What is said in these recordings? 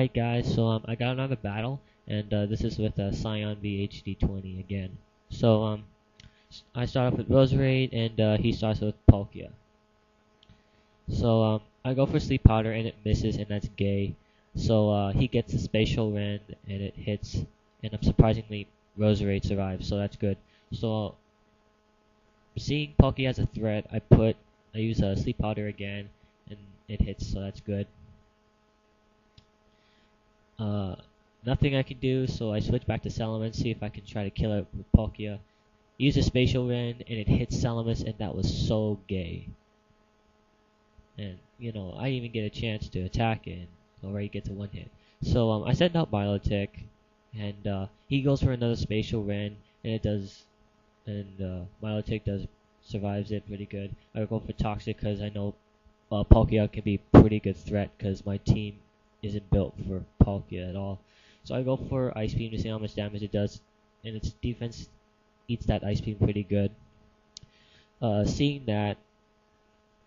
Alright guys, so I got another battle, and this is with SionBarzahd20 again. So I start off with Roserade, and he starts with Palkia. So I go for Sleep Powder, and it misses, and that's gay. So he gets a Spatial Rend, and it hits, and surprisingly Roserade survives, so that's good. So seeing Palkia as a threat, I use Sleep Powder again, and it hits, so that's good. Nothing I can do, so I switch back to Salamis, see if I can try to kill it with Palkia. Use a Spatial Rend, and it hits Salamis, and that was so gay. And, you know, I even get a chance to attack it, and already gets a one hit. So, I send out Milotic, and, he goes for another Spatial Rend, and it does, and, Milotic survives it pretty good. I go for Toxic, because I know, Palkia can be a pretty good threat, because my team isn't built for Palkia at all. So I go for Ice Beam to see how much damage it does, and its defense eats that Ice Beam pretty good. Seeing that,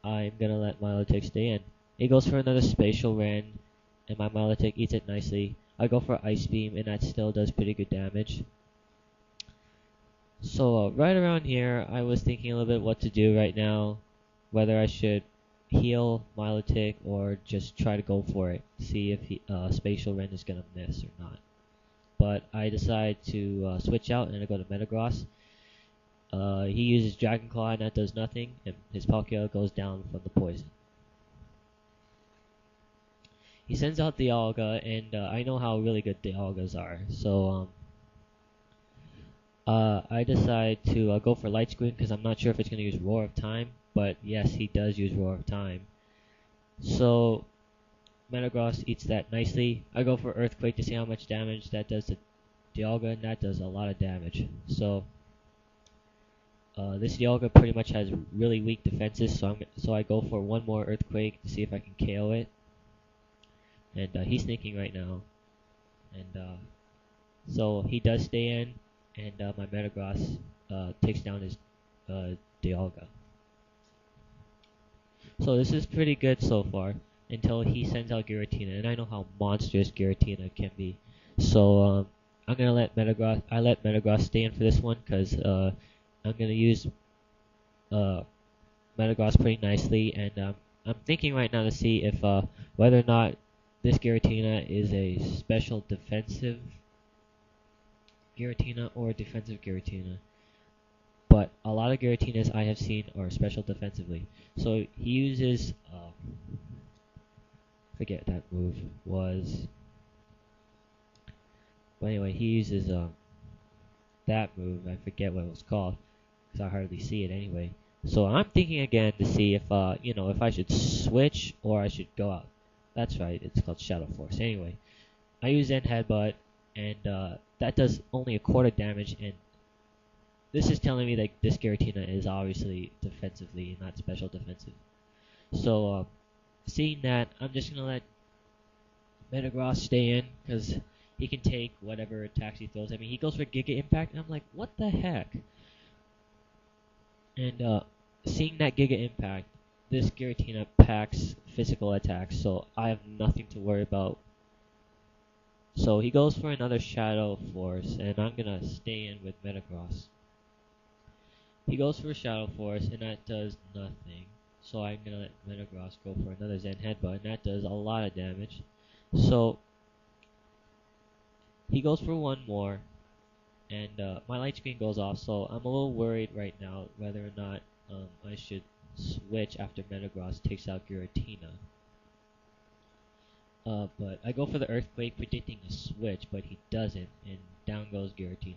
I'm gonna let Milotic stay in. It goes for another Spatial Rend, and my Milotic eats it nicely. I go for Ice Beam, and that still does pretty good damage. So right around here, I was thinking a little bit what to do right now, whether I should heal Milotic or just try to go for it, see if Spatial Rend is gonna miss or not. But I decide to switch out, and I go to Metagross. He uses Dragon Claw, and that does nothing, and his Palkia goes down from the poison. He sends out Dialga, and I know how really good Dialgas are, so I decide to go for Light Screen because I'm not sure if it's gonna use Roar of Time. But yes, he does use Roar of Time. So Metagross eats that nicely. I go for Earthquake to see how much damage that does to Dialga, and that does a lot of damage. So this Dialga pretty much has really weak defenses, so I go for one more Earthquake to see if I can KO it. And he's sneaking right now, and so he does stay in, and my Metagross takes down his Dialga. So this is pretty good so far, until he sends out Giratina, and I know how monstrous Giratina can be. So I'm gonna let Metagross stay in for this one, because I'm gonna use Metagross pretty nicely, and I'm thinking right now to see if whether or not this Giratina is a special defensive Giratina or a defensive Giratina. But a lot of Giratinas I have seen are special defensively. So he uses, forget that move was. But anyway, he uses that move. I forget what it was called, because I hardly see it anyway. So I'm thinking again to see if if I should switch or I should go out. That's right, it's called Shadow Force. Anyway, I use Zen Headbutt, and that does only a quarter damage, and this is telling me that this Giratina is obviously defensively, not special defensive. So, seeing that, I'm just gonna let Metagross stay in, because he can take whatever attacks he throws at me. He goes for Giga Impact, and I'm like, what the heck? And seeing that Giga Impact, this Giratina packs physical attacks, so I have nothing to worry about. So he goes for another Shadow Force, and I'm gonna stay in with Metagross. He goes for Shadow Force, and that does nothing. So I'm gonna let Metagross go for another Zen Headbutt, and that does a lot of damage. So he goes for one more, and my light screen goes off. So I'm a little worried right now whether or not I should switch after Metagross takes out Giratina. But I go for the Earthquake, predicting a switch, but he doesn't, and down goes Giratina.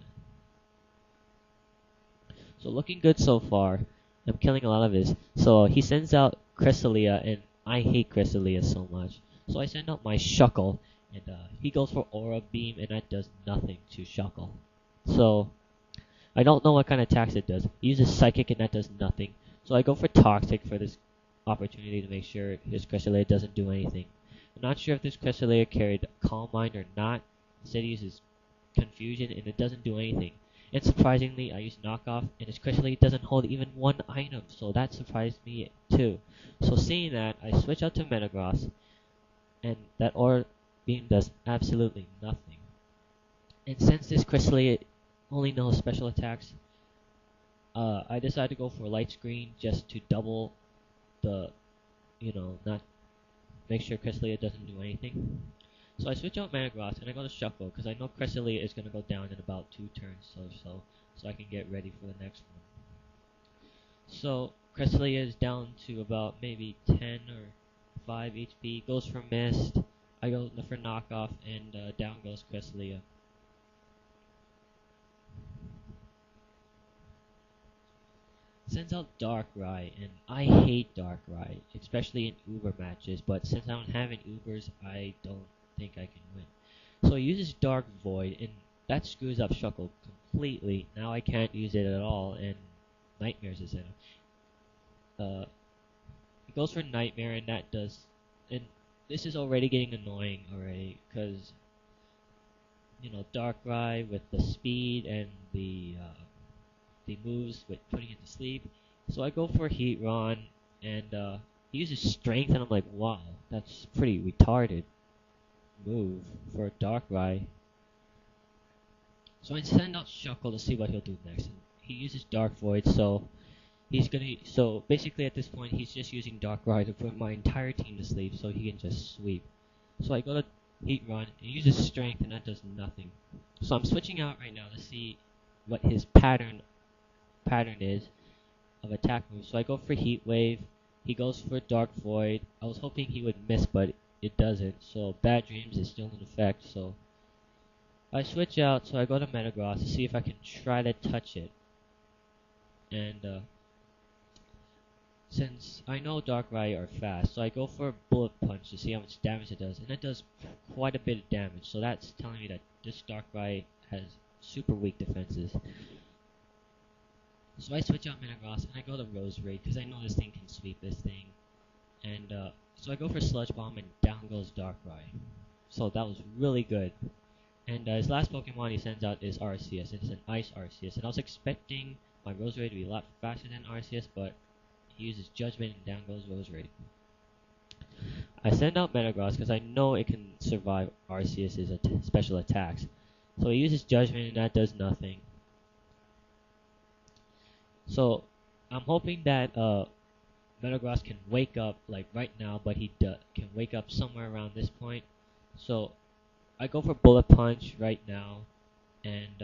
So looking good so far. I'm killing a lot of his. So he sends out Cresselia, and I hate Cresselia so much. So I send out my Shuckle, and he goes for Aura Beam, and that does nothing to Shuckle. So I don't know what kind of attacks it does. He uses Psychic, and that does nothing. So I go for Toxic for this opportunity to make sure his Cresselia doesn't do anything. I'm not sure if this Cresselia carried Calm Mind or not. Instead he uses Confusion, and it doesn't do anything. And surprisingly, I used Knockoff, and his Cresselia doesn't hold even one item, so that surprised me too. So seeing that, I switch out to Metagross, and that Aura beam does absolutely nothing. And since this Cresselia only knows special attacks, I decided to go for light screen just to double the, not make sure Cresselia doesn't do anything. So I switch out Metagross and I go to Shuffle because I know Cresselia is going to go down in about 2 turns or so I can get ready for the next one. So Cresselia is down to about maybe 10 or 5 HP, goes for Mist, I go for Knockoff, and down goes Cresselia. Sends out Darkrai, and I hate Darkrai, especially in Uber matches, but since I don't have any Ubers, I don't think I can win. So he uses Dark Void, and that screws up Shuckle completely. Now I can't use it at all, and Nightmares is in it. He goes for Nightmare, and that does... And this is already getting annoying already, because, Darkrai with the speed and the moves with putting it to sleep. So I go for Heatron, and he uses Strength, and I'm like, wow, that's pretty retarded move for Darkrai. So I send out Shuckle to see what he'll do next. And he uses Dark Void, so so basically at this point he's just using Darkrai to put my entire team to sleep so he can just sweep. So I go to Heatron, he uses Strength, and that does nothing. So I'm switching out right now to see what his pattern is of attack moves. So I go for Heat Wave, he goes for Dark Void. I was hoping he would miss, but it doesn't. So Bad Dreams is still in effect, so I switch out, so I go to Metagross to see if I can try to touch it. And since I know Darkrai are fast, so I go for Bullet Punch to see how much damage it does, and it does quite a bit of damage, so that's telling me that this Darkrai has super weak defenses. So I switch out Metagross, and I go to Roserade, because I know this thing can sweep this thing. And so I go for Sludge Bomb, and down goes Darkrai. So that was really good. And his last Pokemon he sends out is Arceus. It's an Ice Arceus, and I was expecting my Roserade to be a lot faster than Arceus, but he uses Judgment, and down goes Roserade. I send out Metagross because I know it can survive Arceus' special attacks. So he uses Judgment, and that does nothing. So I'm hoping that Metagross can wake up like right now, but he can wake up somewhere around this point. So I go for Bullet Punch right now, and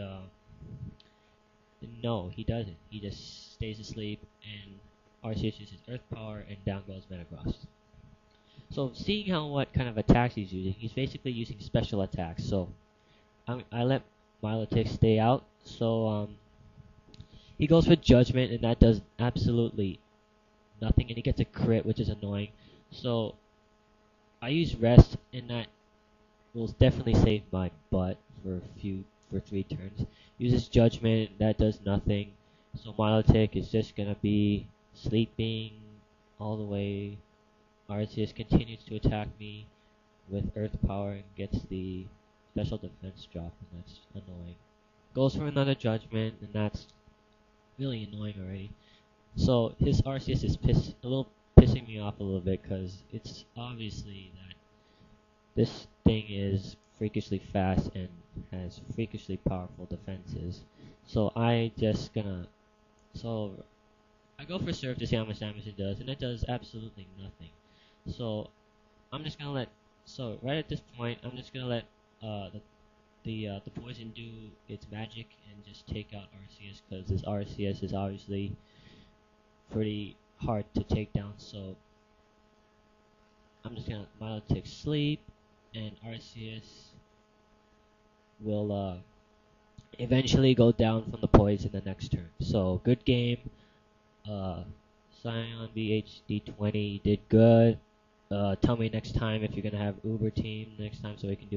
no, he doesn't. He just stays asleep, and Arceus uses Earth Power, and down goes Metagross. So seeing what kind of attacks he's using, he's basically using special attacks. So I let Milotic stay out. So he goes for Judgment, and that does absolutely nothing, and he gets a crit, which is annoying. So I use Rest, and that will definitely save my butt for 3 turns. Uses Judgment, that does nothing. So Milotic is just gonna be sleeping all the way. Arceus continues to attack me with Earth Power and gets the special defense drop, and that's annoying. Goes for another Judgment, and that's really annoying already. So his Arceus is pissing me off a little bit, because it's obviously that this thing is freakishly fast and has freakishly powerful defenses. So I go for Surf to see how much damage it does, and it does absolutely nothing. So I'm just gonna right at this point, I'm just gonna let the poison do its magic and just take out Arceus, because this Arceus is obviously pretty hard to take down. So I'm just gonna Milotic sleep, and Arceus will eventually go down from the poison the next turn. So good game. SionBarzahd20 did good. Tell me next time if you're gonna have Uber team next time so we can do